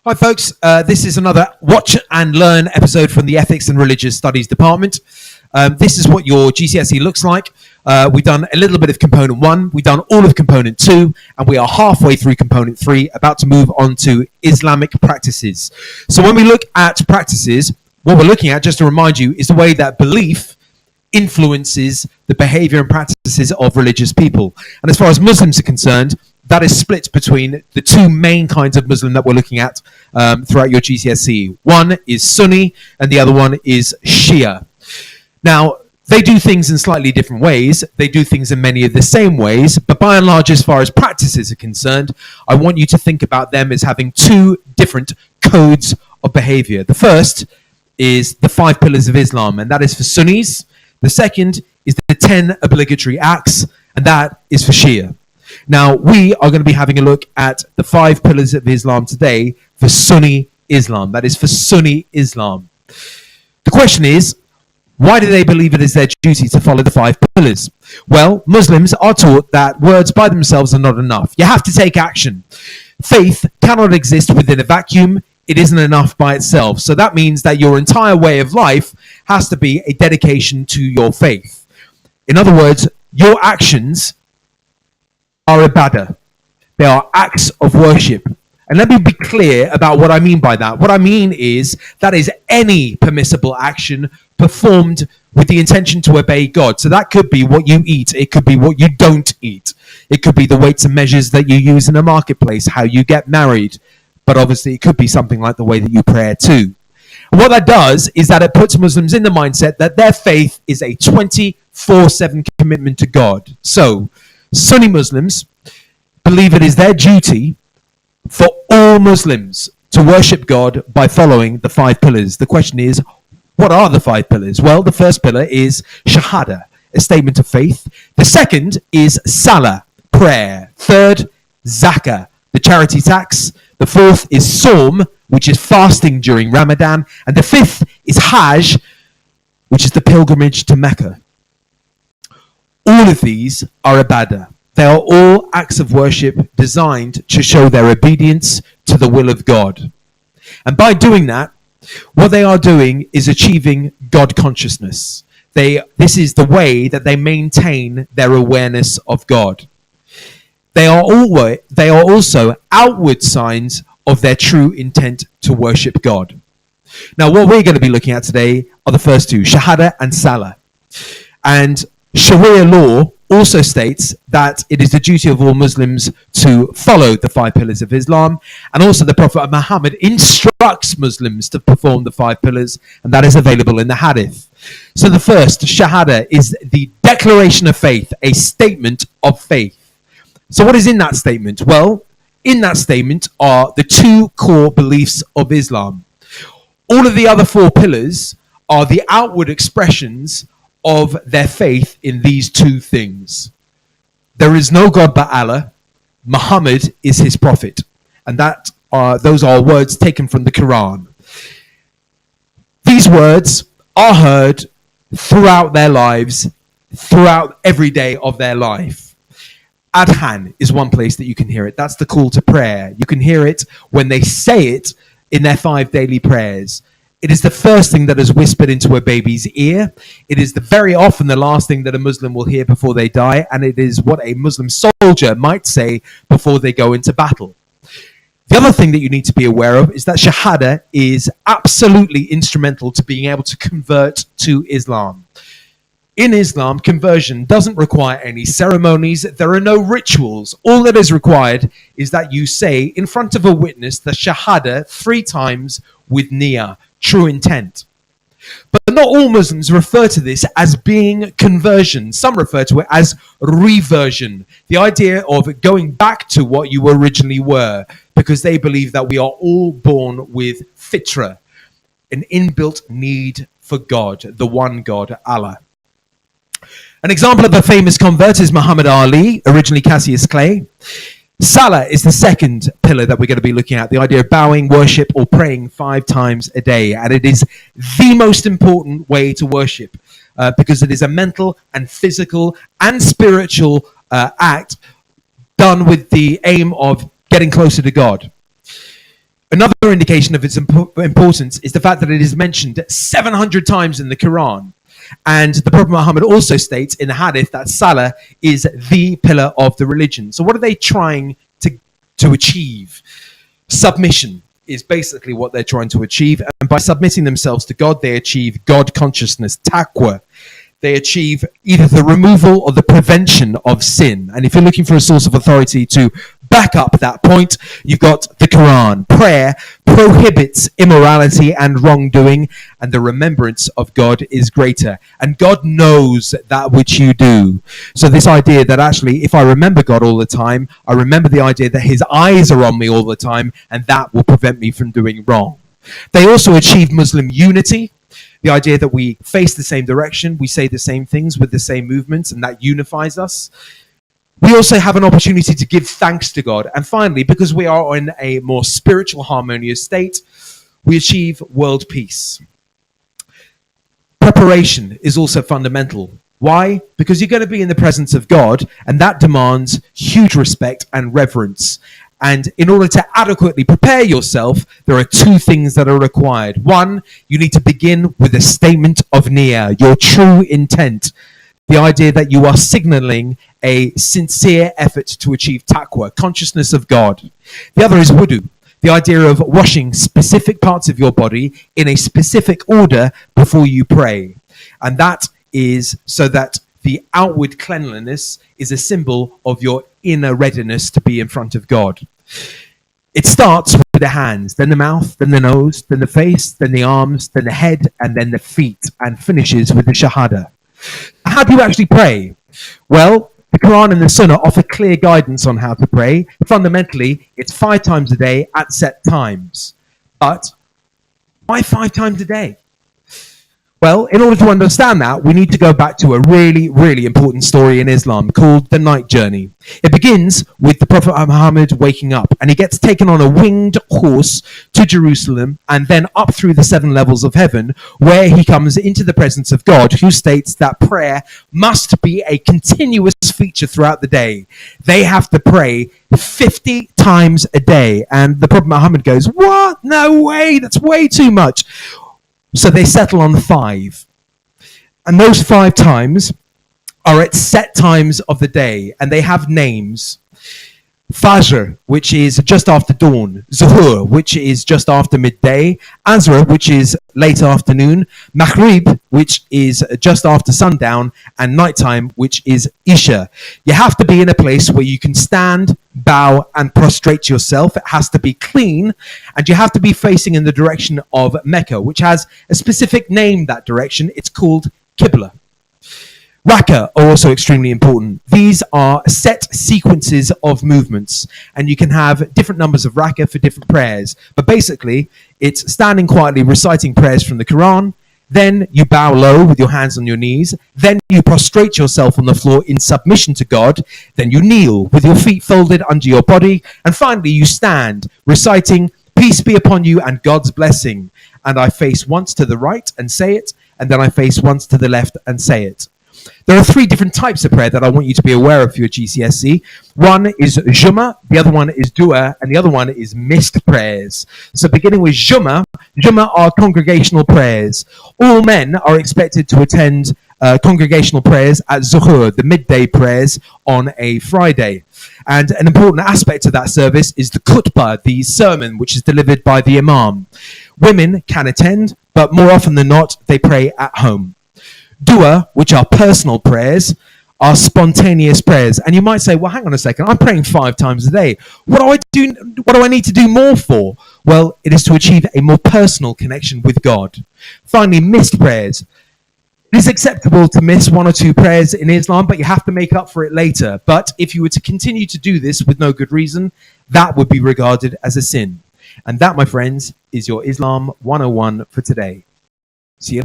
Hi folks, this is another Watch and Learn episode from the Ethics and Religious Studies Department. This is what your GCSE looks like. We've done a little bit of component 1, we've done all of component 2, and we are halfway through component 3, about to move on to Islamic practices. So when we look at practices, what we're looking at, just to remind you, is the way that belief influences the behavior and practices of religious people. And as far as Muslims are concerned, that is split between the two main kinds of Muslim that we're looking at throughout your GCSE. One is Sunni and the other one is Shia. Now, they do things in slightly different ways. They do things in many of the same ways. But by and large, as far as practices are concerned, I want you to think about them as having two different codes of behavior. The first is the 5 pillars of Islam, and that is for Sunnis. The second is the 10 obligatory acts, and that is for Shia. Now, we are going to be having a look at the 5 pillars of Islam today for Sunni Islam. That is for Sunni Islam. The question is, why do they believe it is their duty to follow the 5 pillars? Well, Muslims are taught that words by themselves are not enough. You have to take action. Faith cannot exist within a vacuum. It isn't enough by itself. So that means that your entire way of life has to be a dedication to your faith. In other words, your actions are ibadah. They are acts of worship. And let me be clear about what I mean by that. What I mean is that is any permissible action performed with the intention to obey God. So that could be what you eat. It could be what you don't eat. It could be the weights and measures that you use in a marketplace, how you get married. But obviously it could be something like the way that you pray too. And what that does is that it puts Muslims in the mindset that their faith is a 24/7 commitment to God. So Sunni Muslims believe it is their duty for all Muslims to worship God by following the 5 pillars. The question is, what are the 5 pillars? Well, the first pillar is Shahadah, a statement of faith. The second is Salah, prayer. Third, Zakah, the charity tax. The fourth is Sawm, which is fasting during Ramadan. And the fifth is Hajj, which is the pilgrimage to Mecca. All of these are ibadah. They are all acts of worship designed to show their obedience to the will of God. And by doing that, what they are doing is achieving God consciousness. This is the way that they maintain their awareness of God. They are also outward signs of their true intent to worship God. Now, what we're going to be looking at today are the first two, Shahadah and Salah. And Sharia law also states that it is the duty of all Muslims to follow the 5 pillars of Islam, and also the Prophet Muhammad instructs Muslims to perform the 5 pillars, and that is available in the Hadith. So the first, Shahadah, is the declaration of faith, a statement of faith. So what is in that statement? Well, in that statement are the 2 core beliefs of Islam. All of the other 4 pillars are the outward expressions of their faith in these 2 things. There is no God but Allah. Muhammad is his prophet. And those are words taken from the Quran. These words are heard throughout their lives, throughout every day of their life. Adhan is one place that you can hear it. That's the call to prayer. You can hear it when they say it in their 5 daily prayers. It is the first thing that is whispered into a baby's ear. It is very often the last thing that a Muslim will hear before they die, and it is what a Muslim soldier might say before they go into battle. The other thing that you need to be aware of is that Shahadah is absolutely instrumental to being able to convert to Islam. In Islam, conversion doesn't require any ceremonies. There are no rituals. All that is required is that you say in front of a witness the Shahadah 3 times with niyyah, true intent. But not all Muslims refer to this as being conversion. Some refer to it as reversion, the idea of going back to what you originally were, because they believe that we are all born with fitra, an inbuilt need for God, the one God, Allah. An example of a famous convert is Muhammad Ali, originally Cassius Clay. Salah is the second pillar that we're going to be looking at, the idea of bowing, worship, or praying 5 times a day. And it is the most important way to worship because it is a mental and physical and spiritual act done with the aim of getting closer to God. Another indication of its importance is the fact that it is mentioned 700 times in the Quran. And the Prophet Muhammad also states in the hadith that Salah is the pillar of the religion. So what are they trying to achieve? Submission is basically what they're trying to achieve. And by submitting themselves to God, they achieve God consciousness, taqwa. They achieve either the removal or the prevention of sin. And if you're looking for a source of authority to back up that point, you've got the Quran. Prayer prohibits immorality and wrongdoing, and the remembrance of God is greater. And God knows that which you do. So this idea that actually, if I remember God all the time, I remember the idea that his eyes are on me all the time, and that will prevent me from doing wrong. They also achieve Muslim unity. The idea that we face the same direction, we say the same things with the same movements, and that unifies us. We also have an opportunity to give thanks to God. And finally, because we are in a more spiritual, harmonious state, we achieve world peace. Preparation is also fundamental. Why? Because you're going to be in the presence of God, and that demands huge respect and reverence. And in order to adequately prepare yourself, there are two things that are required. One, you need to begin with a statement of niyyah, your true intent. The idea that you are signaling a sincere effort to achieve taqwa, consciousness of God. The other is wudu, the idea of washing specific parts of your body in a specific order before you pray. And that is so that the outward cleanliness is a symbol of your inner readiness to be in front of God. It starts with the hands, then the mouth, then the nose, then the face, then the arms, then the head, and then the feet, and finishes with the Shahadah. How do you actually pray? Well, the Quran and the Sunnah offer clear guidance on how to pray. Fundamentally, it's 5 times a day at set times. But why 5 times a day? Well, in order to understand that, we need to go back to a really, really important story in Islam called the night journey. It begins with the Prophet Muhammad waking up, and he gets taken on a winged horse to Jerusalem and then up through the 7 levels of heaven, where he comes into the presence of God, who states that prayer must be a continuous feature throughout the day. They have to pray 50 times a day. And the Prophet Muhammad goes, "What? No way, that's way too much." So they settle on 5. And those 5 times are at set times of the day, and they have names. Fajr, which is just after dawn. Zuhur, which is just after midday. Asr, which is late afternoon. Maghrib, which is just after sundown. And nighttime, which is Isha. You have to be in a place where you can stand, bow, and prostrate yourself. It has to be clean. And you have to be facing in the direction of Mecca, which has a specific name, that direction. It's called Qibla. Rak'ah are also extremely important. These are set sequences of movements, and you can have different numbers of rak'ah for different prayers. But basically, it's standing quietly reciting prayers from the Quran, then you bow low with your hands on your knees, then you prostrate yourself on the floor in submission to God, then you kneel with your feet folded under your body, and finally you stand reciting, "Peace be upon you and God's blessing." And I face once to the right and say it, and then I face once to the left and say it. There are 3 different types of prayer that I want you to be aware of for your GCSE. One is Juma, the other one is Dua, and the other one is missed prayers. So beginning with Juma are congregational prayers. All men are expected to attend congregational prayers at Zuhur, the midday prayers on a Friday. And an important aspect of that service is the khutbah, the sermon, which is delivered by the imam. Women can attend, but more often than not, they pray at home. Dua, which are personal prayers, are spontaneous prayers. And you might say, well, hang on a second, I'm praying 5 times a day. What do I need to do more for? Well, it is to achieve a more personal connection with God. Finally, missed prayers. It is acceptable to miss 1 or 2 prayers in Islam, but you have to make up for it later. But if you were to continue to do this with no good reason, that would be regarded as a sin. And that, my friends, is your Islam 101 for today. See ya.